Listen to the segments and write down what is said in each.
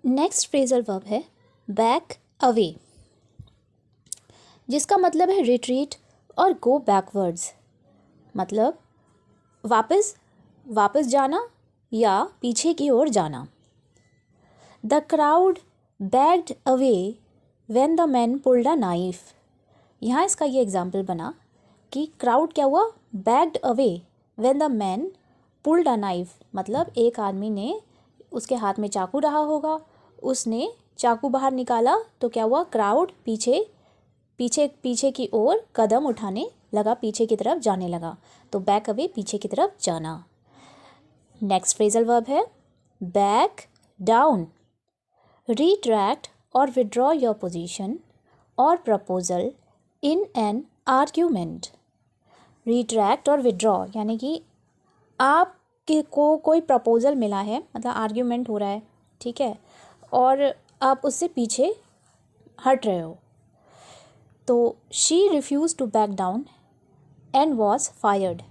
Next phrasal verb है back away, जिसका मतलब है रिट्रीट और गो बैकवर्ड्स, मतलब वापस जाना या पीछे की ओर जाना। The crowd backed away when the man pulled a knife. यहाँ इसका ये एग्जाम्पल बना कि क्राउड क्या हुआ, backed away when the man pulled a knife, मतलब एक आदमी ने, उसके हाथ में चाकू रहा होगा, उसने चाकू बाहर निकाला तो क्या हुआ, क्राउड पीछे पीछे पीछे की ओर कदम उठाने लगा, पीछे की तरफ जाने लगा। तो बैक अवे पीछे की तरफ जाना। नेक्स्ट फ्रेजल वर्ब है बैक डाउन, रिट्रैक्ट और विड्रॉ योर पोजीशन और proposal in an argument. Retract और विड्रॉ यानी कि आपको कोई प्रपोजल मिला है, मतलब आर्ग्यूमेंट हो रहा है, ठीक है, और आप उससे पीछे हट रहे हो। तो she refuse to back down and was fired,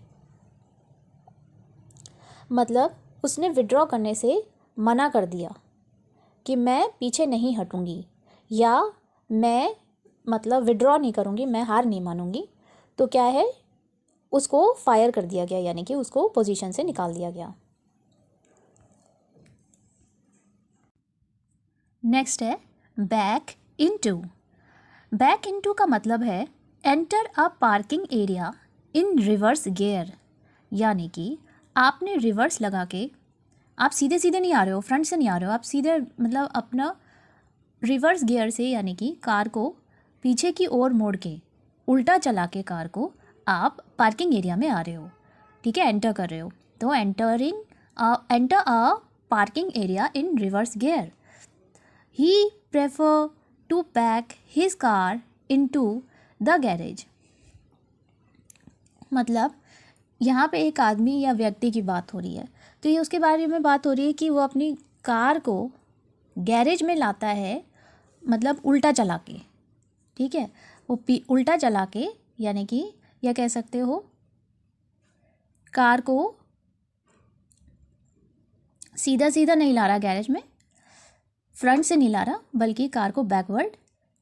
मतलब उसने विड्रॉ करने से मना कर दिया कि मैं पीछे नहीं हटूंगी, या मैं मतलब विड्रॉ नहीं करूंगी, मैं हार नहीं मानूंगी। तो क्या है, उसको फायर कर दिया गया, यानी कि उसको पोजीशन से निकाल दिया गया। नेक्स्ट है बैक इनटू। बैक इनटू का मतलब है enter a parking area in reverse gear, यानी कि आपने रिवर्स लगा के, आप सीधे सीधे नहीं आ रहे हो, फ्रंट से नहीं आ रहे हो, आप सीधे मतलब अपना रिवर्स गियर से, यानी कि कार को पीछे की ओर मोड़ के उल्टा चला के कार को आप पार्किंग एरिया में आ रहे हो, ठीक है, एंटर कर रहे हो। तो enter a parking area in reverse gear. He prefer to back his car into the garage, मतलब यहाँ पे एक आदमी या व्यक्ति की बात हो रही है, तो ये उसके बारे में बात हो रही है कि वो अपनी कार को गैरेज में लाता है, मतलब उल्टा चला के, ठीक है, वो उल्टा चला के, यानी कि यह कह सकते हो कार को सीधा सीधा नहीं ला रहा गैरेज में, फ्रंट से नहीं ला रहा, बल्कि कार को बैकवर्ड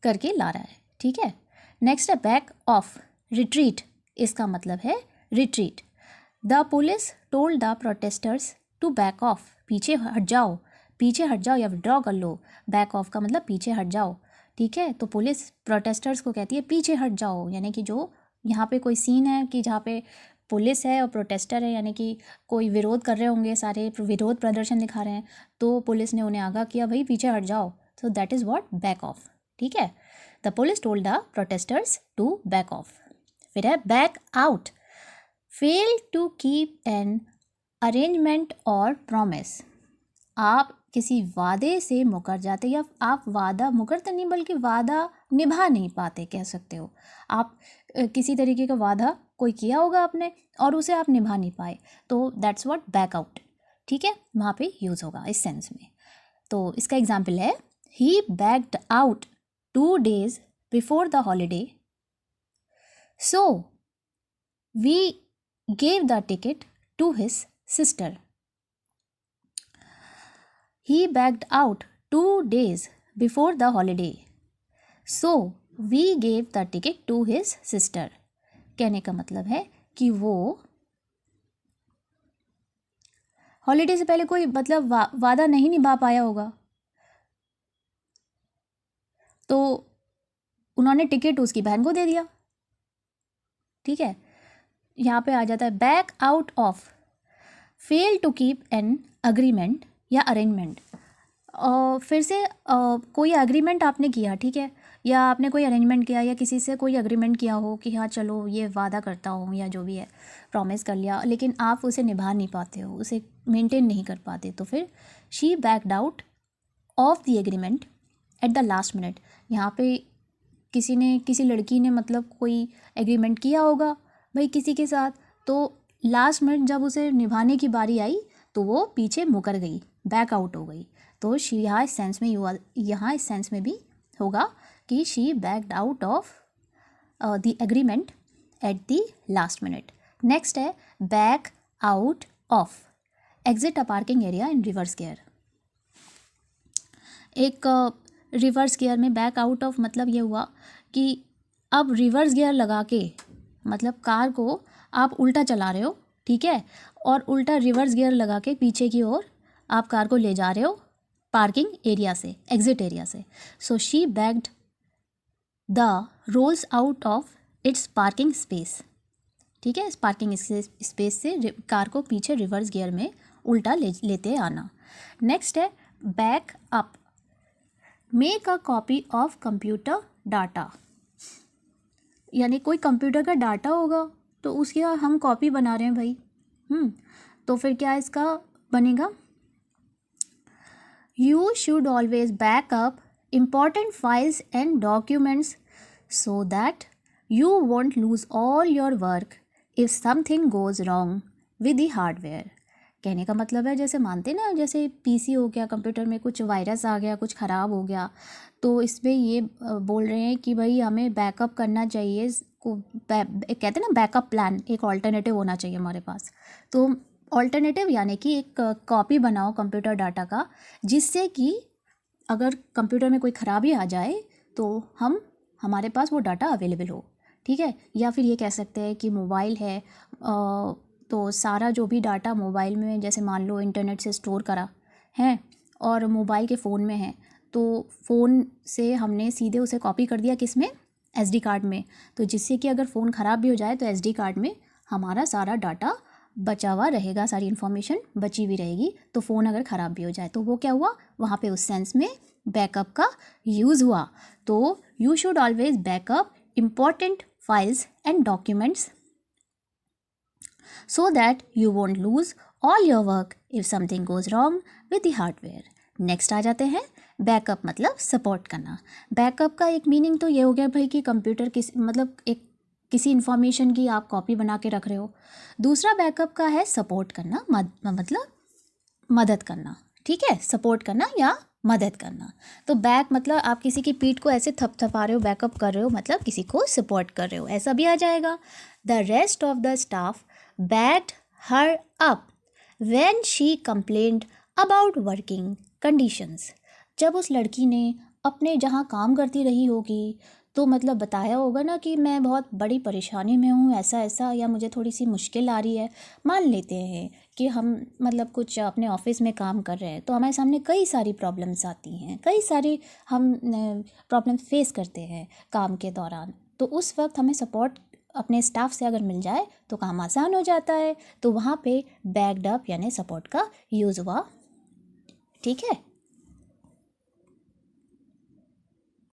करके ला रहा है, ठीक है। नेक्स्ट है बैक ऑफ, रिट्रीट, इसका मतलब है retreat. The police told the protesters to back off, पीछे हट जाओ, पीछे हट जाओ या विड्रॉ कर लो। बैक ऑफ का मतलब पीछे हट जाओ, ठीक है। तो पुलिस प्रोटेस्टर्स को कहती है पीछे हट जाओ, यानी कि जो यहाँ पे कोई सीन है कि जहाँ पे पुलिस है और प्रोटेस्टर है, यानी कि कोई विरोध कर रहे होंगे, सारे विरोध प्रदर्शन दिखा रहे हैं, तो पुलिस ने उन्हें आगाह किया भाई पीछे हट जाओ। तो that is what back off, ठीक है। The police told the protesters to back off. फिर है back out, fail to keep an arrangement और प्रॉमिस, आप किसी वादे से मुकर जाते, या आप वादा मुकरते नहीं बल्कि वादा निभा नहीं पाते कह सकते हो। आप किसी तरीके का वादा कोई किया होगा आपने और उसे आप निभा नहीं पाए, तो दैट्स व्हाट बैक आउट, ठीक है, वहाँ पे यूज़ होगा इस सेंस में। तो इसका एग्जाम्पल है ही backed out 2 days before the holiday, so we gave the ticket to his sister. He backed out 2 days before the holiday, so we gave the ticket to his sister. कहने का मतलब है कि वो हॉलीडे से पहले कोई मतलब वादा नहीं निभा पाया होगा, तो उन्होंने टिकट उसकी बहन को दे दिया, ठीक है। यहाँ पे आ जाता है back out of, fail to keep an agreement या अरेंजमेंट। फिर से कोई अग्रीमेंट आपने किया, ठीक है, या आपने कोई अरेंजमेंट किया या किसी से कोई अग्रीमेंट किया हो कि हाँ चलो ये वादा करता हूँ या जो भी है, प्रॉमिस कर लिया, लेकिन आप उसे निभा नहीं पाते हो, उसे मेंटेन नहीं कर पाते, तो फिर she backed out of the agreement at the last minute. यहाँ पे किसी लड़की ने मतलब कोई एग्रीमेंट किया होगा भाई किसी के साथ, तो लास्ट मिनट जब उसे निभाने की बारी आई तो वो पीछे मुकर गई, बैक आउट हो गई। तो शी यहाँ इस सेंस में भी होगा कि she backed out of the agreement at the last minute. Next है back out of, exit a parking area in reverse gear. एक रिवर्स गियर में बैक आउट ऑफ मतलब ये हुआ कि अब रिवर्स गियर लगा के मतलब कार को आप उल्टा चला रहे हो, ठीक है, और उल्टा रिवर्स गियर लगा के पीछे की ओर आप कार को ले जा रहे हो पार्किंग एरिया से, एग्जिट एरिया से। So she backed the roles out of its parking space, ठीक है, इस पार्किंग स्पेस से कार को पीछे रिवर्स गियर में उल्टा लेते आना। नेक्स्ट है back up, make a copy of computer data, यानी कोई कंप्यूटर का डाटा होगा तो उसकी हम कॉपी बना रहे हैं भाई। तो फिर क्या इसका बनेगा, you should always back up important files and documents so that you want lose all your work if something goes wrong with the hardware. कहने का मतलब है जैसे मानते ना, जैसे पीसी हो गया, कंप्यूटर में कुछ वायरस आ गया, कुछ ख़राब हो गया, तो इसमें ये बोल रहे हैं कि भाई हमें बैकअप करना चाहिए, कहते हैं ना बैकअप प्लान, एक ऑल्टरनेटिव होना चाहिए हमारे पास। तो ऑल्टरनेटिव यानी कि एक कॉपी बनाओ कंप्यूटर डाटा का, जिससे कि अगर कंप्यूटर में कोई ख़राबी आ जाए तो हमारे पास वो डाटा अवेलेबल हो, ठीक है। या फिर ये कह सकते हैं कि मोबाइल है तो सारा जो भी डाटा मोबाइल में, जैसे मान लो इंटरनेट से स्टोर करा है और मोबाइल के फ़ोन में है, तो फ़ोन से हमने सीधे उसे कॉपी कर दिया किस में, एसडी कार्ड में, तो जिससे कि अगर फ़ोन ख़राब भी हो जाए तो एसडी कार्ड में हमारा सारा डाटा बचा हुआ रहेगा, सारी इन्फॉर्मेशन बची हुई रहेगी। तो फ़ोन अगर ख़राब भी हो जाए तो वो क्या हुआ, वहाँ पे उस सेंस में बैकअप का यूज़ हुआ। तो you should always backup important files and documents so that you won't lose all your work if something goes wrong with the hardware. Next आ जाते हैं बैकअप मतलब सपोर्ट करना। बैकअप का एक मीनिंग तो ये हो गया भाई कि कंप्यूटर किसी इन्फॉर्मेशन की आप कॉपी बना के रख रहे हो। दूसरा बैकअप का है सपोर्ट करना, मतलब मदद करना, ठीक है, सपोर्ट करना या मदद करना। तो बैक मतलब आप किसी की पीठ को ऐसे थपथपा रहे हो, बैकअप कर रहे हो, मतलब किसी को सपोर्ट कर रहे हो, ऐसा भी आ जाएगा। The rest of the staff backed her up when she complained about working conditions. जब उस लड़की ने अपने जहाँ काम करती रही होगी तो मतलब बताया होगा ना कि मैं बहुत बड़ी परेशानी में हूँ, ऐसा ऐसा, या मुझे थोड़ी सी मुश्किल आ रही है। मान लेते हैं कि हम मतलब कुछ अपने ऑफिस में काम कर रहे हैं तो हमारे सामने कई सारी प्रॉब्लम्स आती हैं, कई सारी हम प्रॉब्लम्स फेस करते हैं काम के दौरान। तो उस वक्त हमें सपोर्ट अपने स्टाफ से अगर मिल जाए तो काम आसान हो जाता है। तो वहाँ पे बैक्ड अप यानी सपोर्ट का यूज़ हुआ, ठीक है।